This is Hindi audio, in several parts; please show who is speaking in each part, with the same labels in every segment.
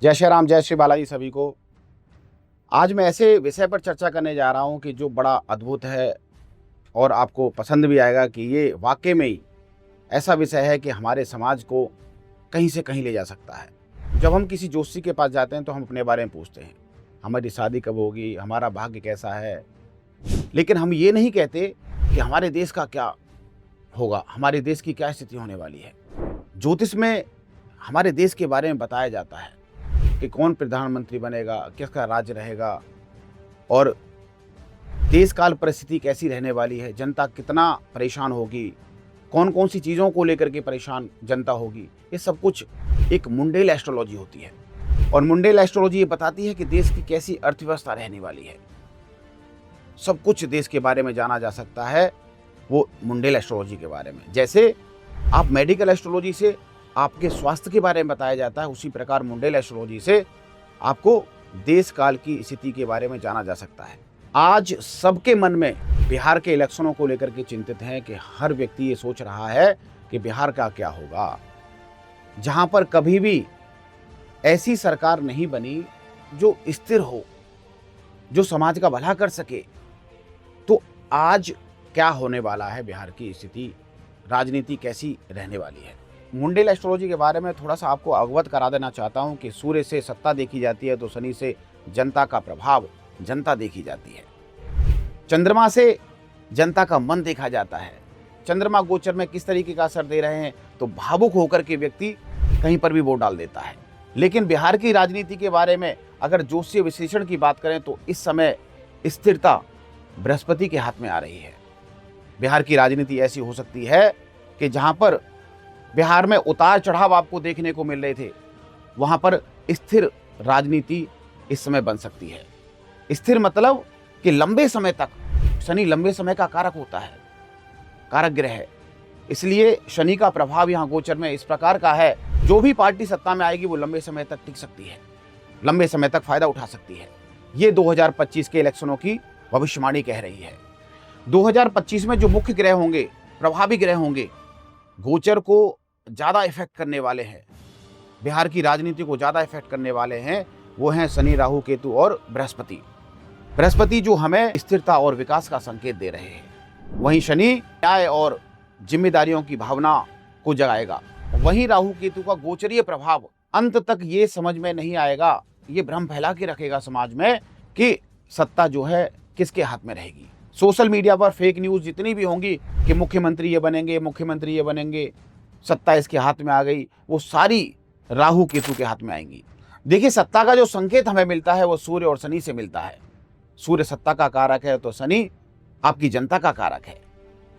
Speaker 1: जय श्री राम, जय श्री बालाजी सभी को। आज मैं ऐसे विषय पर चर्चा करने जा रहा हूं कि जो बड़ा अद्भुत है और आपको पसंद भी आएगा कि ये वाकई में ही ऐसा विषय है कि हमारे समाज को कहीं से कहीं ले जा सकता है। जब हम किसी जोशी के पास जाते हैं तो हम अपने बारे में पूछते हैं, हमारी शादी कब होगी, हमारा भाग्य कैसा है, लेकिन हम ये नहीं कहते कि हमारे देश का क्या होगा, हमारे देश की क्या स्थिति होने वाली है। ज्योतिष में हमारे देश के बारे में बताया जाता है कि कौन प्रधानमंत्री बनेगा, किसका राज्य रहेगा और देश काल परिस्थिति कैसी रहने वाली है, जनता कितना परेशान होगी, कौन कौन सी चीज़ों को लेकर के परेशान जनता होगी। ये सब कुछ एक मुंडेल एस्ट्रोलॉजी होती है और मुंडेल एस्ट्रोलॉजी ये बताती है कि देश की कैसी अर्थव्यवस्था रहने वाली है। सब कुछ देश के बारे में जाना जा सकता है वो मुंडेल एस्ट्रोलॉजी के बारे में। जैसे आप मेडिकल एस्ट्रोलॉजी से आपके स्वास्थ्य के बारे में बताया जाता है, उसी प्रकार मुंडेल एस्ट्रोलॉजी से आपको देश काल की स्थिति के बारे में जाना जा सकता है। आज सबके मन में बिहार के इलेक्शनों को लेकर के चिंतित हैं कि हर व्यक्ति ये सोच रहा है कि बिहार का क्या होगा, जहां पर कभी भी ऐसी सरकार नहीं बनी जो स्थिर हो, जो समाज का भला कर सके। तो आज क्या होने वाला है, बिहार की स्थिति, राजनीति कैसी रहने वाली है। मुंडेल एस्ट्रोलॉजी के बारे में थोड़ा सा आपको अवगत करा देना चाहता हूं कि सूर्य से सत्ता देखी जाती है तो शनि से जनता का प्रभाव, जनता देखी जाती है। चंद्रमा से जनता का मन देखा जाता है। चंद्रमा गोचर में किस तरीके का असर दे रहे हैं तो भावुक होकर के व्यक्ति कहीं पर भी वोट डाल देता है। लेकिन बिहार की राजनीति के बारे में अगर जोशीय विश्लेषण की बात करें तो इस समय स्थिरता बृहस्पति के हाथ में आ रही है। बिहार की राजनीति ऐसी हो सकती है कि जहां पर बिहार में उतार चढ़ाव आपको देखने को मिल रहे थे, वहां पर स्थिर राजनीति इस समय बन सकती है। स्थिर मतलब कि लंबे समय तक, शनि लंबे समय का कारक होता है, कारक ग्रह है, इसलिए शनि का प्रभाव यहाँ गोचर में इस प्रकार का है, जो भी पार्टी सत्ता में आएगी वो लंबे समय तक टिक सकती है, लंबे समय तक फायदा उठा सकती है। ये 2025 के इलेक्शनों की भविष्यवाणी कह रही है। 2025 में जो मुख्य ग्रह होंगे, प्रभावी ग्रह होंगे, गोचर को ज़्यादा इफेक्ट करने वाले हैं, बिहार की राजनीति को ज़्यादा इफेक्ट करने वाले हैं, वो हैं शनि, राहु, केतु और बृहस्पति। बृहस्पति जो हमें स्थिरता और विकास का संकेत दे रहे हैं, वहीं शनि न्याय और जिम्मेदारियों की भावना को जगाएगा। वहीं राहु केतु का गोचरीय प्रभाव अंत तक ये समझ में नहीं आएगा, ये भ्रम फैला के रखेगा समाज में कि सत्ता जो है किसके हाथ में रहेगी। सोशल मीडिया पर फेक न्यूज़ जितनी भी होंगी कि मुख्यमंत्री ये बनेंगे, मुख्यमंत्री ये बनेंगे, सत्ता इसके हाथ में आ गई, वो सारी राहु केतु के हाथ में आएंगी। देखिए, सत्ता का जो संकेत हमें मिलता है वो सूर्य और शनि से मिलता है। सूर्य सत्ता का कारक है तो शनि आपकी जनता का कारक है।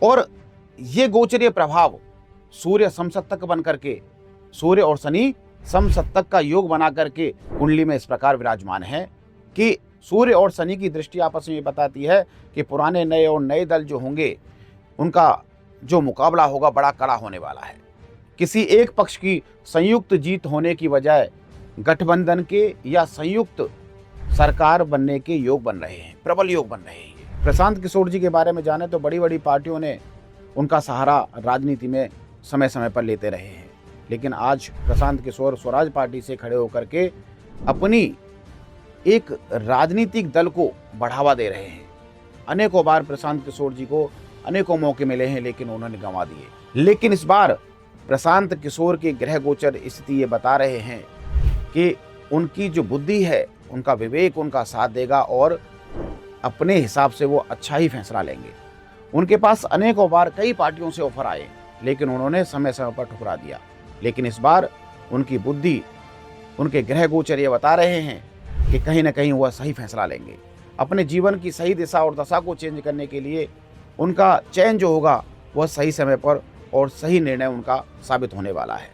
Speaker 1: और ये गोचरीय प्रभाव सूर्य समसप्तक बन करके, सूर्य और शनि समसप्तक का योग बना करके कुंडली में इस प्रकार विराजमान है कि सूर्य और शनि की दृष्टि आपस में ये बताती है कि पुराने नए और नए दल जो होंगे उनका जो मुकाबला होगा बड़ा कड़ा होने वाला है। किसी एक पक्ष की संयुक्त जीत होने की बजाय गठबंधन के या संयुक्त सरकार बनने के योग बन रहे हैं, प्रबल योग बन रहे हैं। प्रशांत किशोर जी के बारे में जाने तो बड़ी बड़ी पार्टियों ने उनका सहारा राजनीति में समय समय पर लेते रहे हैं, लेकिन आज प्रशांत किशोर स्वराज पार्टी से खड़े होकर के अपनी एक राजनीतिक दल को बढ़ावा दे रहे हैं। अनेकों बार प्रशांत किशोर जी को अनेकों मौके मिले हैं लेकिन उन्होंने गंवा दिए। लेकिन इस बार प्रशांत किशोर के ग्रह गोचर स्थिति ये बता रहे हैं कि उनकी जो बुद्धि है, उनका विवेक उनका साथ देगा और अपने हिसाब से वो अच्छा ही फैसला लेंगे। उनके पास अनेकों बार कई पार्टियों से ऑफर आए लेकिन उन्होंने समय समय पर ठुकरा दिया। लेकिन इस बार उनकी बुद्धि, उनके ग्रह गोचर ये बता रहे हैं कि कहीं ना कहीं वह सही फैसला लेंगे। अपने जीवन की सही दिशा और दशा को चेंज करने के लिए उनका चयन जो होगा वह सही समय पर और सही निर्णय उनका साबित होने वाला है।